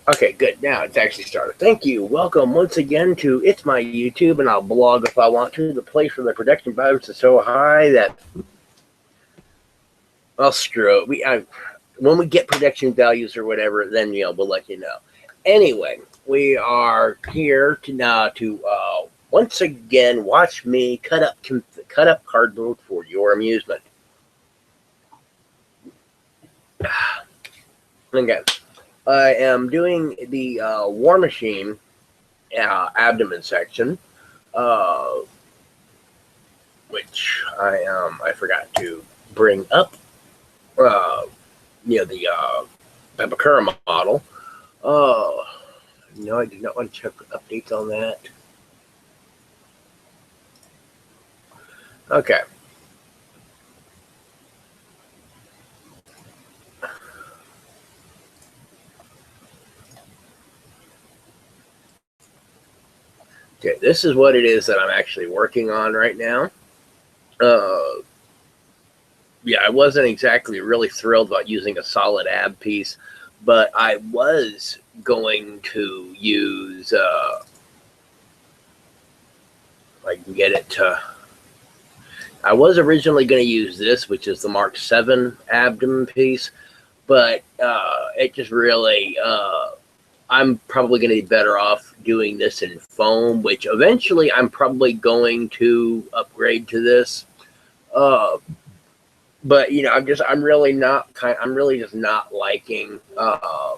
Okay, good. Now it's actually started. Thank you. Welcome once again to It's My YouTube, and I'll blog if I want to. The place where the production values are so high that I'll screw it. When we get production values or whatever, then we'll let you know. Anyway, we are here to once again watch me cut up cardboard for your amusement. Again. I am doing the War Machine abdomen section, which I forgot to bring up. The Pepakura model. No, I did not want to check updates on that. Okay. Okay, this is what it is that I'm actually working on right now. Yeah, I wasn't exactly really thrilled about using a solid ab piece, but I was going to use, if I can get it to, I was originally going to use this, which is the Mark 7 abdomen piece, but it just really, I'm probably going to be better off doing this in foam, which eventually I'm probably going to upgrade to this. But I'm really just not liking a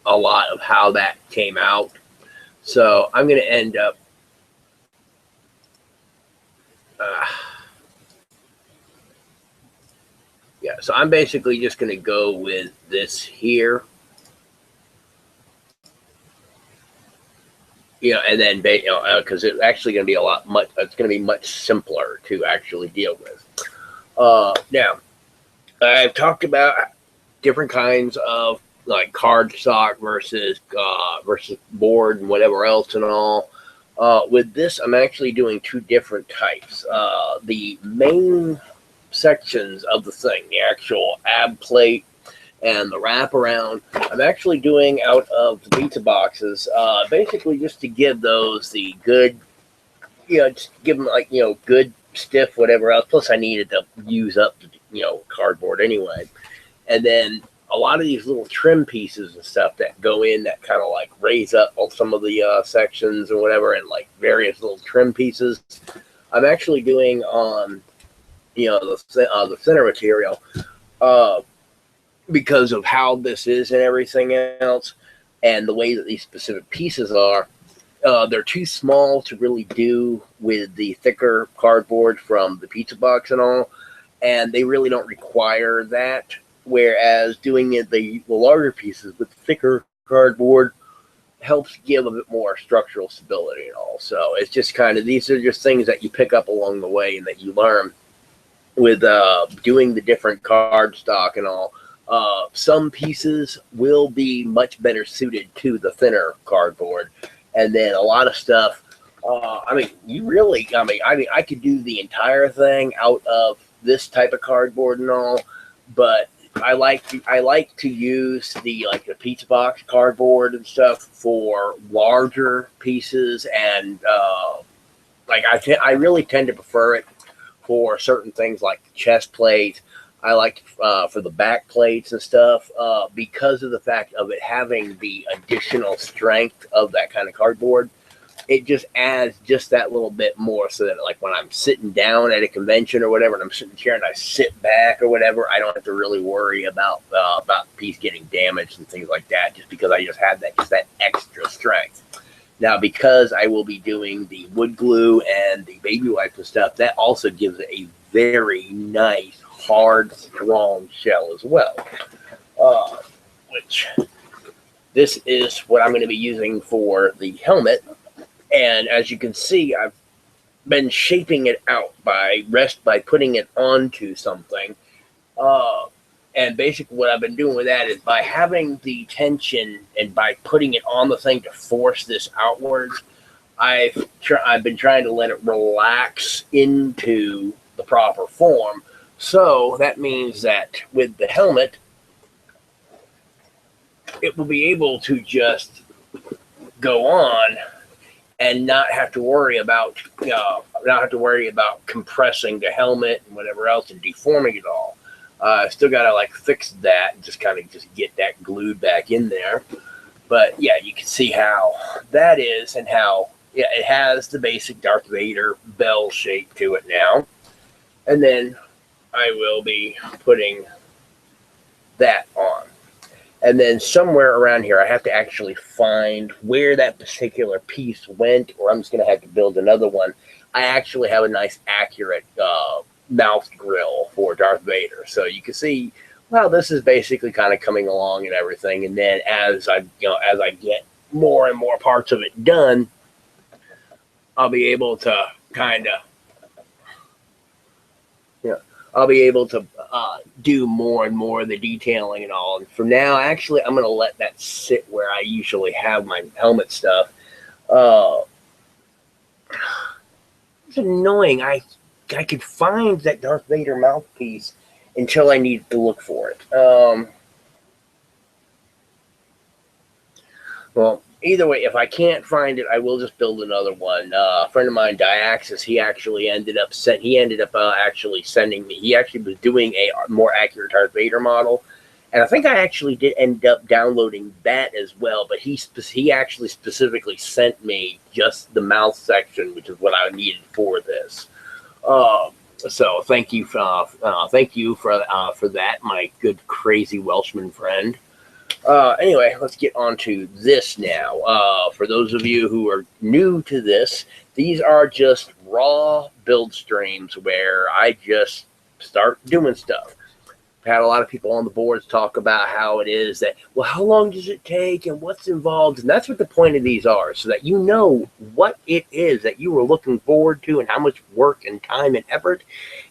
lot of how that came out. So I'm going to end up yeah, so I'm basically just going to go with this here. And then because it's actually going to be it's going to be much simpler to actually deal with. Now, I've talked about different kinds of like cardstock versus board and whatever else and all. With this, I'm actually doing two different types. The main sections of the thing, the actual ab plate and the wraparound, I'm actually doing out of the pizza boxes, basically just to give those the good, just give them like, good stiff, whatever else. Plus I needed to use up, cardboard anyway. And then a lot of these little trim pieces and stuff that go in that kind of like raise up on some of the sections or whatever, and like various little trim pieces, I'm actually doing on, the thinner material, because of how this is and everything else, and the way that these specific pieces are. They're too small to really do with the thicker cardboard from the pizza box and all, and they really don't require that. Whereas doing it the larger pieces with thicker cardboard helps give a bit more structural stability and all. So it's just kind of, these are just things that you pick up along the way and that you learn with doing the different cardstock and all. Some pieces will be much better suited to the thinner cardboard. And then a lot of stuff, I could do the entire thing out of this type of cardboard and all, but I like to use the pizza box cardboard and stuff for larger pieces, and I really tend to prefer it for certain things like chest plate. I like for the back plates and stuff, because of the fact of it having the additional strength of that kind of cardboard. It just adds just that little bit more, so that like when I'm sitting down at a convention or whatever, and I'm sitting in the chair and I sit back or whatever, I don't have to really worry about the piece getting damaged and things like that, just because I just have that extra strength. Now, because I will be doing the wood glue and the baby wipes and stuff, that also gives it a very nice, hard, strong shell as well. Which this is what I'm going to be using for the helmet. And as you can see, I've been shaping it out by putting it onto something. And basically what I've been doing with that is by having the tension and by putting it on the thing to force this outwards, I've been trying to let it relax into the proper form. So that means that with the helmet, it will be able to just go on and not have to worry about compressing the helmet and whatever else and deforming it all. Still got to like fix that and just kind of just get that glued back in there. But yeah, you can see how that is and how it has the basic Darth Vader bell shape to it now. And then I will be putting that on. And then somewhere around here, I have to actually find where that particular piece went, or I'm just going to have to build another one. I actually have a nice, accurate mouth grill for Darth Vader. So you can see, well, this is basically kind of coming along and everything. And then as I get more and more parts of it done, I'll be able to do more and more of the detailing and all. And for now, actually, I'm going to let that sit where I usually have my helmet stuff. It's annoying. I could find that Darth Vader mouthpiece until I needed to look for it. Well, either way, if I can't find it, I will just build another one. A friend of mine, Diaxis, he ended up actually sending me. He actually was doing a more accurate Darth Vader model, and I think I actually did end up downloading that as well. But he actually specifically sent me just the mouth section, which is what I needed for this. So thank you for that, my good crazy Welshman friend. Anyway, let's get on to this now. For those of you who are new to this, these are just raw build streams where I just start doing stuff. I've had a lot of people on the boards talk about how it is that, well, how long does it take and what's involved? And that's what the point of these are, so that you know what it is that you are looking forward to and how much work and time and effort.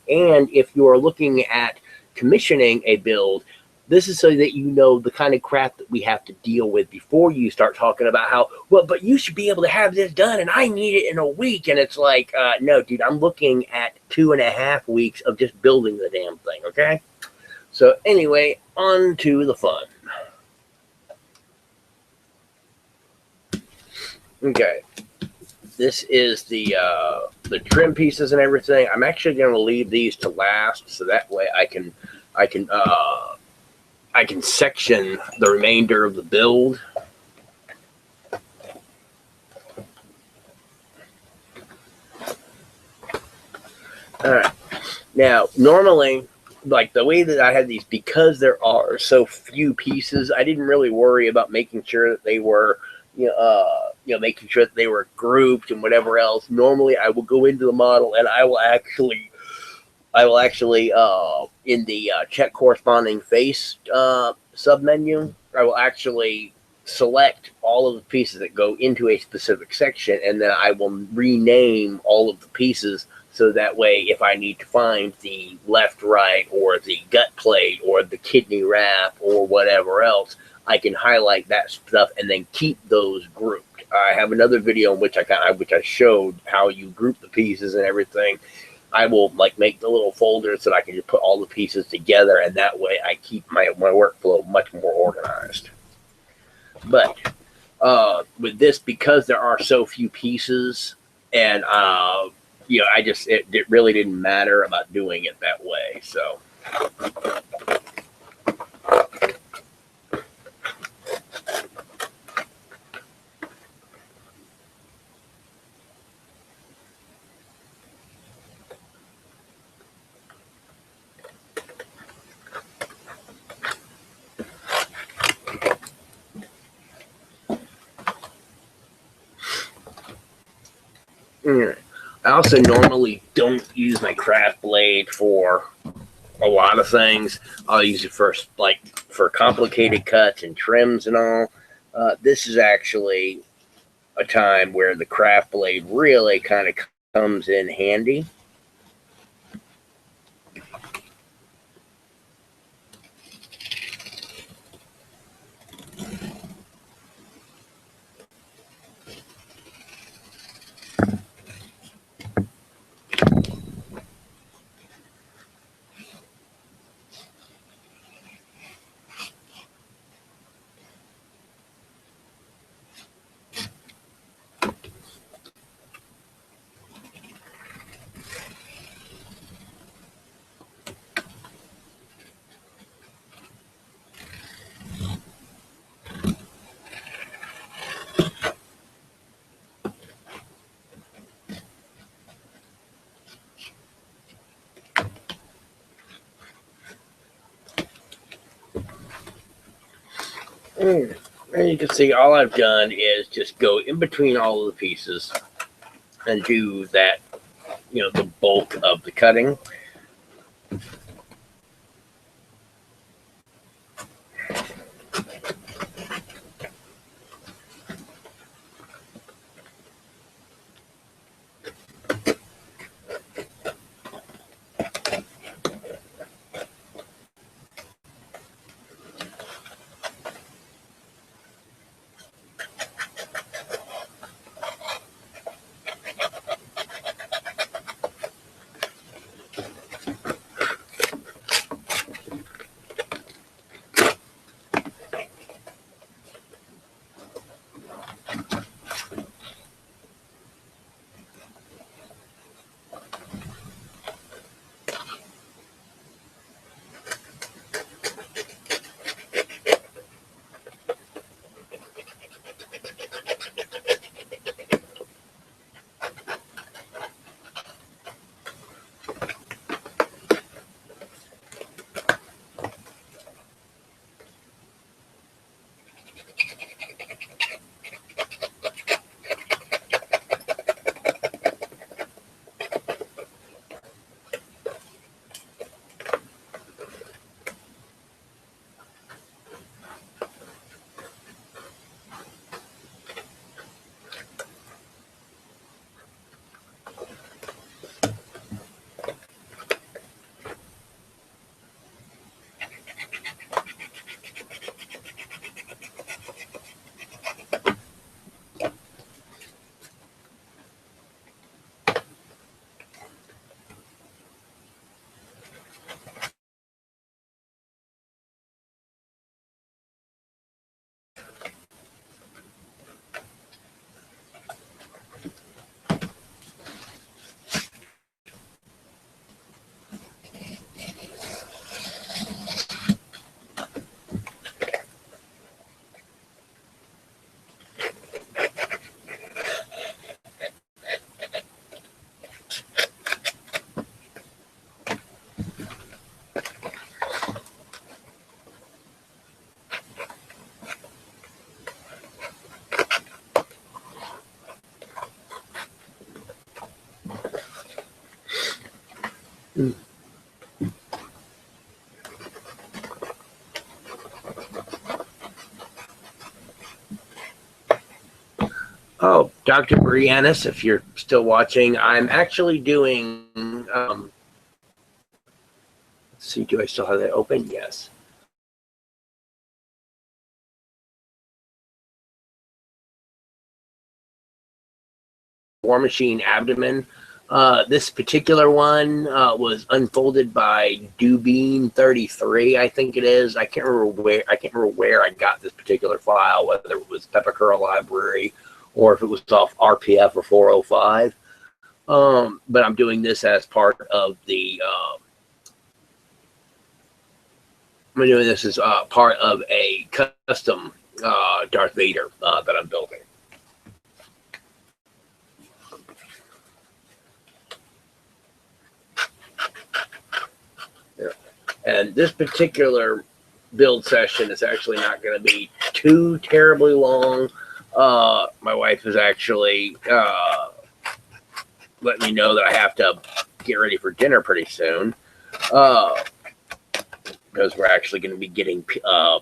And if you are looking at commissioning a build, this is so that you know the kind of crap that we have to deal with before you start talking about how, well, but you should be able to have this done and I need it in a week. And it's like, no, dude, I'm looking at 2.5 weeks of just building the damn thing, okay? So anyway, on to the fun. Okay, this is the trim pieces and everything. I'm actually going to leave these to last, so that way I can section the remainder of the build. All right. Now, normally, like the way that I had these, because there are so few pieces, I didn't really worry about making sure that they were, making sure that they were grouped and whatever else. Normally, I will go into the model and I will actually in the check corresponding face submenu, I will actually select all of the pieces that go into a specific section, and then I will rename all of the pieces, so that way if I need to find the left, right, or the gut plate, or the kidney wrap, or whatever else, I can highlight that stuff and then keep those grouped. I have another video in which I showed how you group the pieces and everything. I will make the little folders so that I can just put all the pieces together, and that way I keep my workflow much more organized. But with this, because there are so few pieces, and it really didn't matter about doing it that way. So. I also normally don't use my craft blade for a lot of things. I'll use it for complicated cuts and trims and all. This is actually a time where the craft blade really kind of comes in handy. And you can see all I've done is just go in between all of the pieces and do that, the bulk of the cutting. Oh, Dr. Briannis, if you're still watching, I'm actually doing, let's see, do I still have that open? Yes. War Machine abdomen. This particular one was unfolded by Dubeen33, I think it is. I can't remember where I got this particular file, whether it was Pepper Curl Library or if it was off RPF or 405. But I'm doing this as part of the. I'm doing this as part of a custom Darth Vader that I'm building. And this particular build session is actually not going to be too terribly long. My wife is actually letting me know that I have to get ready for dinner pretty soon. Because we're actually going to be getting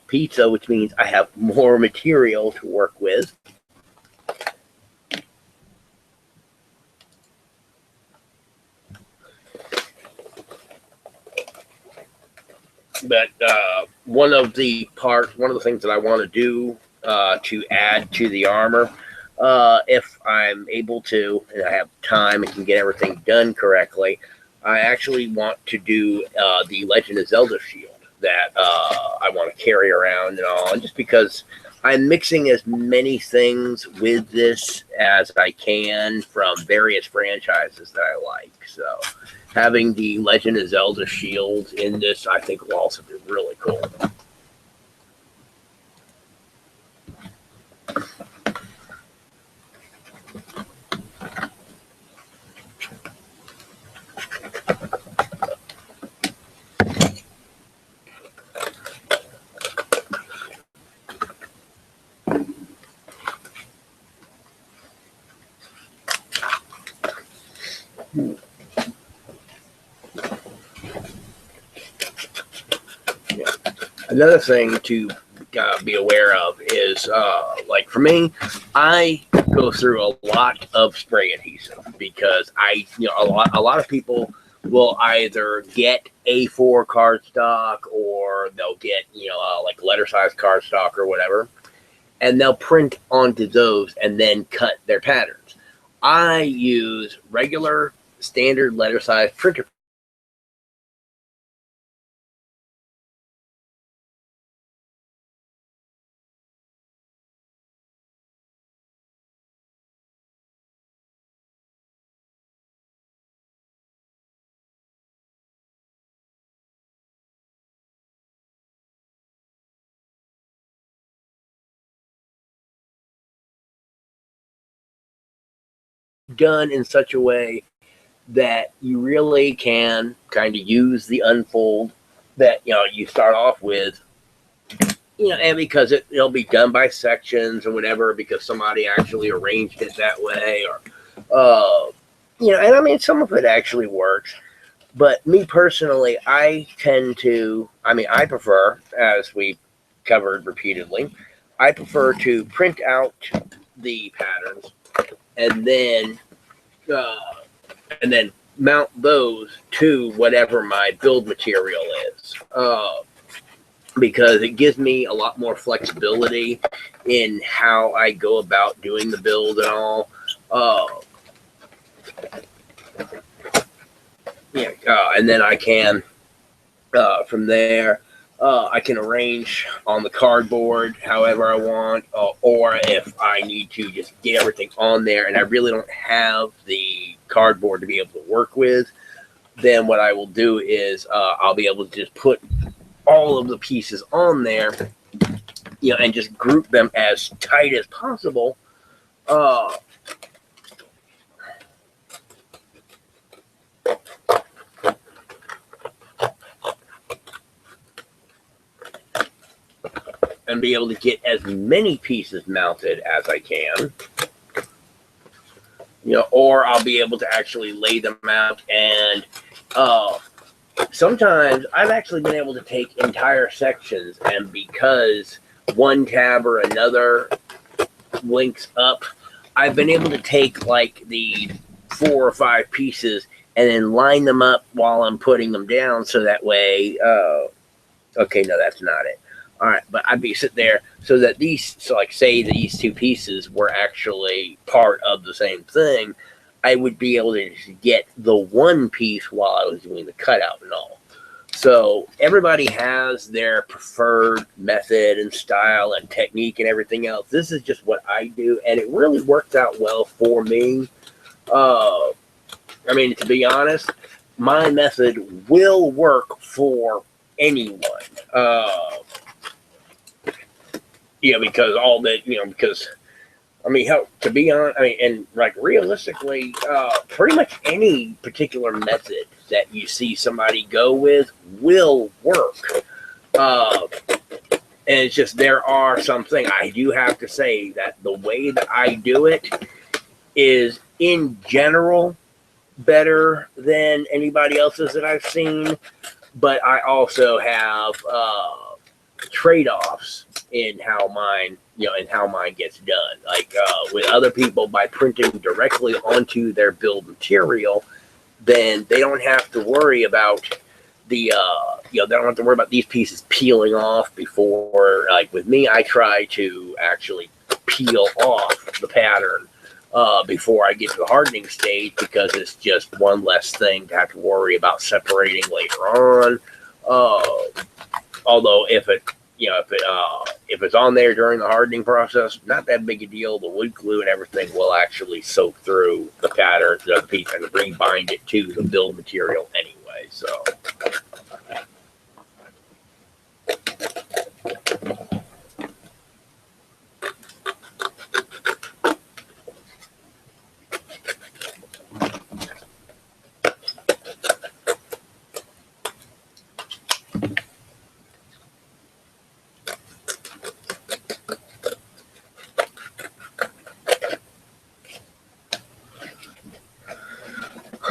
pizza, which means I have more material to work with. But one of the things that I want to do to add to the armor, if I'm able to, and I have time and can get everything done correctly, I actually want to do the Legend of Zelda shield that I want to carry around and all. And just because I'm mixing as many things with this as I can from various franchises that I like. So having the Legend of Zelda shield in this, I think, will also be really cool. Yeah. Another thing to be aware of is, like for me, I go through a lot of spray adhesive because a lot of people will either get A4 cardstock or they'll get like letter size cardstock or whatever, and they'll print onto those and then cut their patterns. I use regular standard letter size printer done in such a way that you really can kind of use the unfold that you start off with, and because it'll be done by sections or whatever, because somebody actually arranged it that way, or and I mean some of it actually works. But me personally, I prefer, as we covered repeatedly, I prefer to print out the patterns and then uh, mount those to whatever my build material is, because it gives me a lot more flexibility in how I go about doing the build and all. And then I can, from there, I can arrange on the cardboard however I want, or if I need to just get everything on there and I really don't have the cardboard to be able to work with, then what I will do is I'll be able to just put all of the pieces on there, and just group them as tight as possible. And be able to get as many pieces mounted as I can, or I'll be able to actually lay them out. And sometimes I've actually been able to take entire sections, and because one tab or another links up, I've been able to take like the 4 or 5 pieces and then line them up while I'm putting them down, so that way, okay, no, that's not it. All right, but I'd be sitting there so that like say these 2 pieces were actually part of the same thing, I would be able to get the one piece while I was doing the cutout and all. So everybody has their preferred method and style and technique and everything else. This is just what I do, and it really worked out well for me. I mean, to be honest, my method will work for anyone. Because all that, because I mean, to be honest, I mean, and like realistically, pretty much any particular method that you see somebody go with will work. And it's just, there are something I do have to say that the way that I do it is in general better than anybody else's that I've seen. But I also have trade-offs in how mine gets done. Like with other people, by printing directly onto their build material, then they don't have to worry about they don't have to worry about these pieces peeling off before. Like with me, I try to actually peel off the pattern before I get to the hardening stage, because it's just one less thing to have to worry about separating later on. Although if it's on there during the hardening process, not that big a deal. The wood glue and everything will actually soak through the pattern, the piece, and rebind it to the build material anyway. So.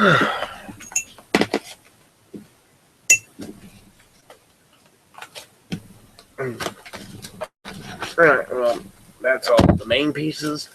Alright, well, that's all the main pieces.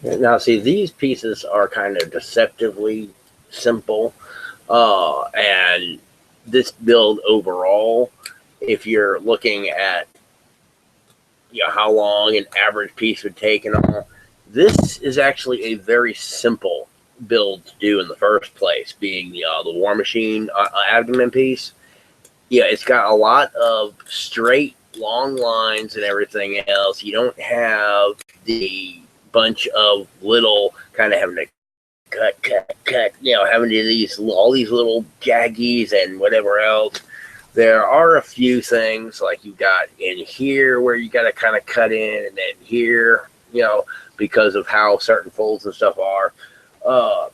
Now, see, these pieces are kind of deceptively simple, and this build overall, if you're looking at how long an average piece would take and all, this is actually a very simple build to do in the first place. Being the War Machine abdomen piece, yeah, it's got a lot of straight, long lines and everything else. You don't have the bunch of little kind of having to cut, having to these all these little jaggies and whatever else. There are a few things like you got in here where you got to kind of cut in, and then here, because of how certain folds and stuff are. Uh,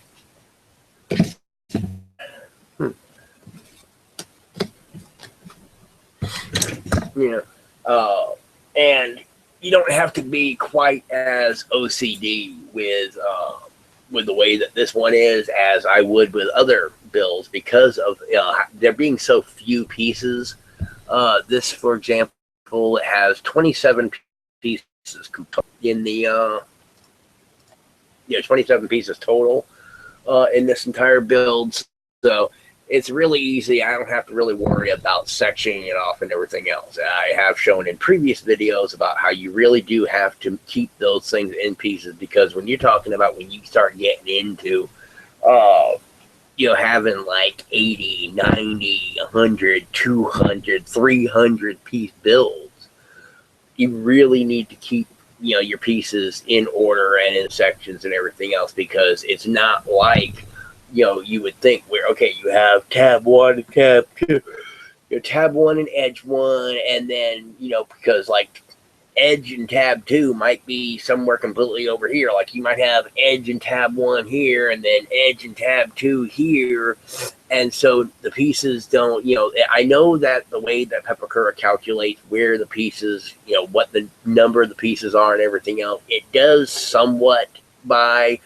you know, and you don't have to be quite as OCD with the way that this one is as I would with other builds because of there being so few pieces. This, for example, has 27 pieces in the 27 pieces total in this entire build. So it's really easy. I don't have to really worry about sectioning it off and everything else. I have shown in previous videos about how you really do have to keep those things in pieces, because when you're talking about when you start getting into having like 80, 90, 100, 200, 300 piece builds, you really need to keep your pieces in order and in sections and everything else, because it's not like you would think where, okay, you have tab 1 and tab 2, tab 1 and edge 1, and then because like edge and tab 2 might be somewhere completely over here. Like you might have edge and tab 1 here, and then edge and tab 2 here, and so the pieces don't, I know that the way that Pepakura calculates where the pieces, what the number of the pieces are and everything else, it does somewhat by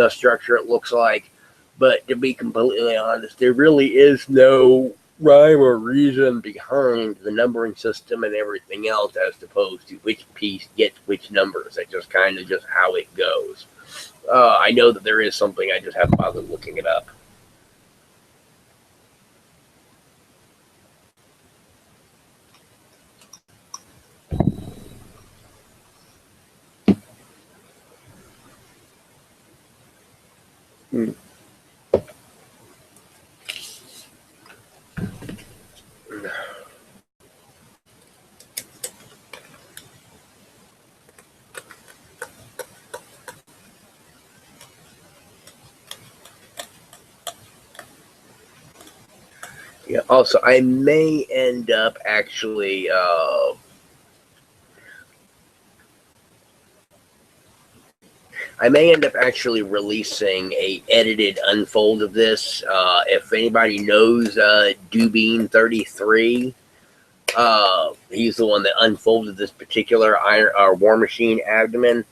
structure, it looks like. But to be completely honest, there really is no rhyme or reason behind the numbering system and everything else as opposed to which piece gets which numbers. That's just kind of just how it goes. I know that there is something, I just haven't bothered looking it up. Hmm. Yeah. Also, I may end up actually. I may end up actually releasing a edited unfold of this. If anybody knows Dubine33, he's the one that unfolded this particular War Machine abdomen.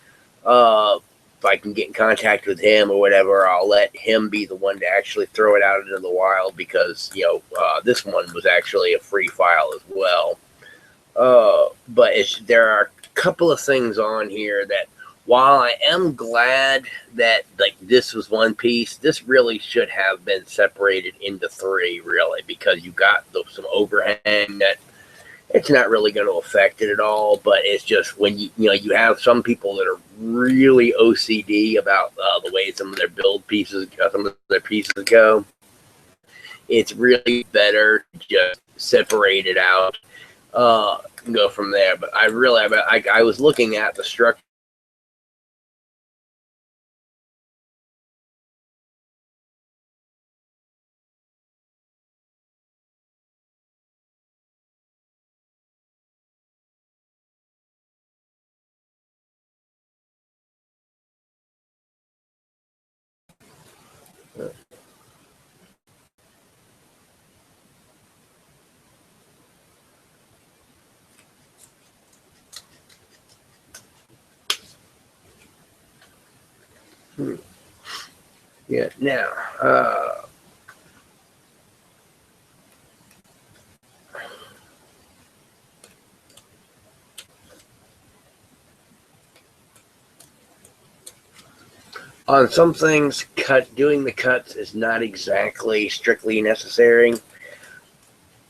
If I can get in contact with him or whatever, I'll let him be the one to actually throw it out into the wild, because this one was actually a free file as well. But there are a couple of things on here that, while I am glad that like this was one piece, this really should have been separated into three, really, because you got some overhang that it's not really going to affect it at all. But it's just when you have some people that are really OCD about the way some of their some of their pieces go. It's really better to just separate it out, and go from there. But I was looking at the structure. Yeah. Now, On some things, doing the cuts is not exactly strictly necessary.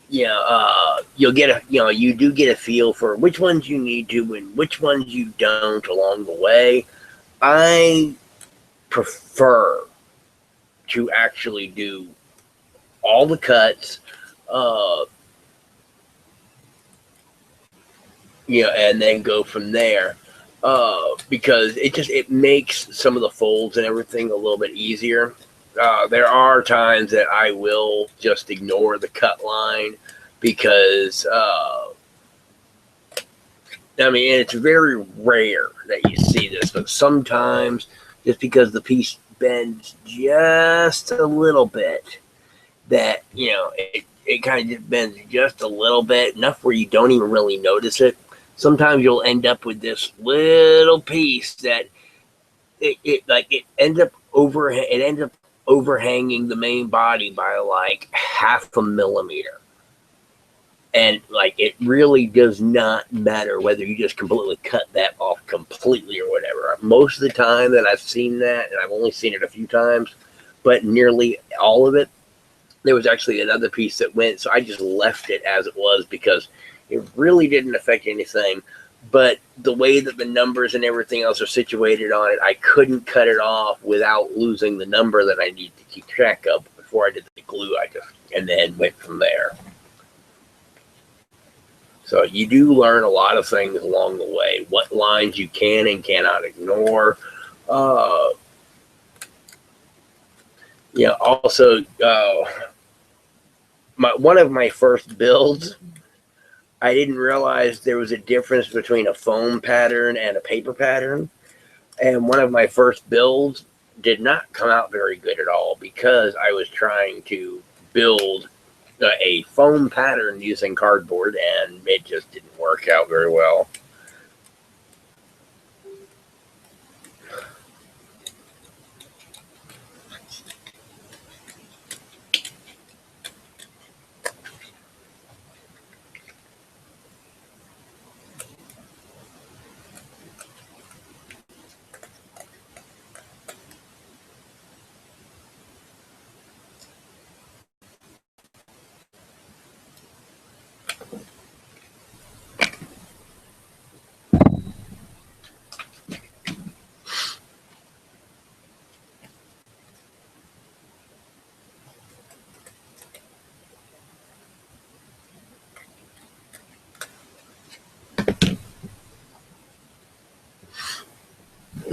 You'll get you do get a feel for which ones you need to and which ones you don't along the way. I prefer to actually do all the cuts, and then go from there. Because it makes some of the folds and everything a little bit easier. There are times that I will just ignore the cut line because it's very rare that you see this, but sometimes just because the piece bends just a little bit, that it kind of just bends just a little bit, enough where you don't even really notice it. Sometimes you'll end up with this little piece that it ends up overhanging the main body by like half a millimeter. And like it really does not matter whether you just completely cut that off completely or whatever. Most of the time that I've seen that, and I've only seen it a few times, but nearly all of it, there was actually another piece that went, so I just left it as it was because it really didn't affect anything. But the way that the numbers and everything else are situated on it, I couldn't cut it off without losing the number that I need to keep track of before I did the glue. And then went from there. So you do learn a lot of things along the way, what lines you can and cannot ignore. Also, one of my first builds, I didn't realize there was a difference between a foam pattern and a paper pattern. And one of my first builds did not come out very good at all because I was trying to build a foam pattern using cardboard, and it just didn't work out very well.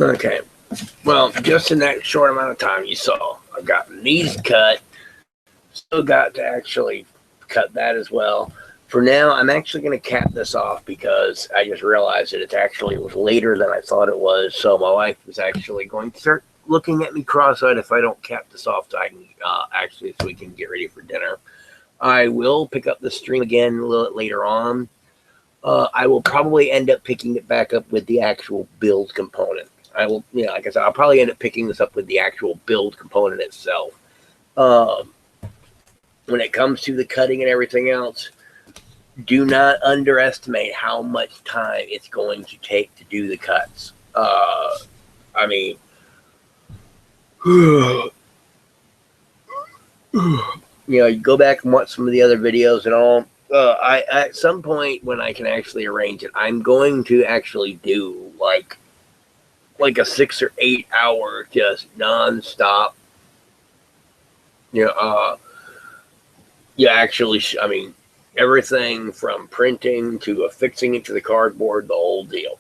Okay, well, just in that short amount of time you saw, I've gotten these cut, still got to actually cut that as well. For now, I'm actually going to cap this off because I just realized that it was later than I thought it was, so my wife is actually going to start looking at me cross-eyed if I don't cap this off so we can get ready for dinner. I will pick up the stream again a little later on. I will probably end up picking it back up with the actual build component. I will, like I said, I'll probably end up picking this up with the actual build component itself. When it comes to the cutting and everything else, do not underestimate how much time it's going to take to do the cuts. You go back and watch some of the other videos and all. I at some point when I can actually arrange it, I'm going to actually do like a 6 or 8 hour just non-stop. Everything from printing to affixing it to the cardboard, the whole deal.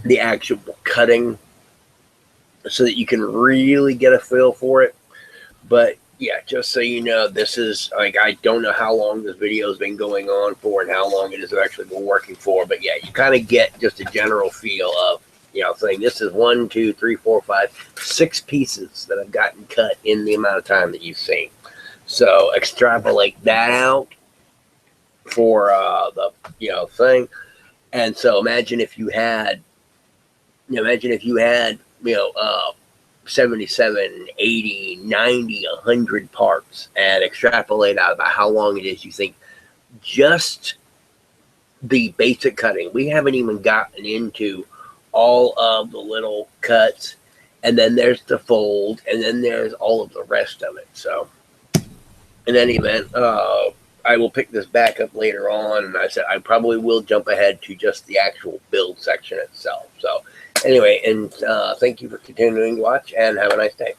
The actual cutting, so that you can really get a feel for it. But yeah, just so you know, this is like, I don't know how long this video has been going on for and how long it has actually been working for, but yeah, you kind of get just a general feel of, saying this is 1, 2, 3, 4, 5, 6 pieces that I've gotten cut in the amount of time that you've seen. So extrapolate that out for the thing. And so imagine if you had 77, 80, 90, 100 parts, and extrapolate out about how long it is you think just the basic cutting. We haven't even gotten into all of the little cuts, and then there's the fold, and then there's all of the rest of it. So in any event, I will pick this back up later on, and I said I probably will jump ahead to just the actual build section itself. So anyway, and thank you for continuing to watch, and have a nice day.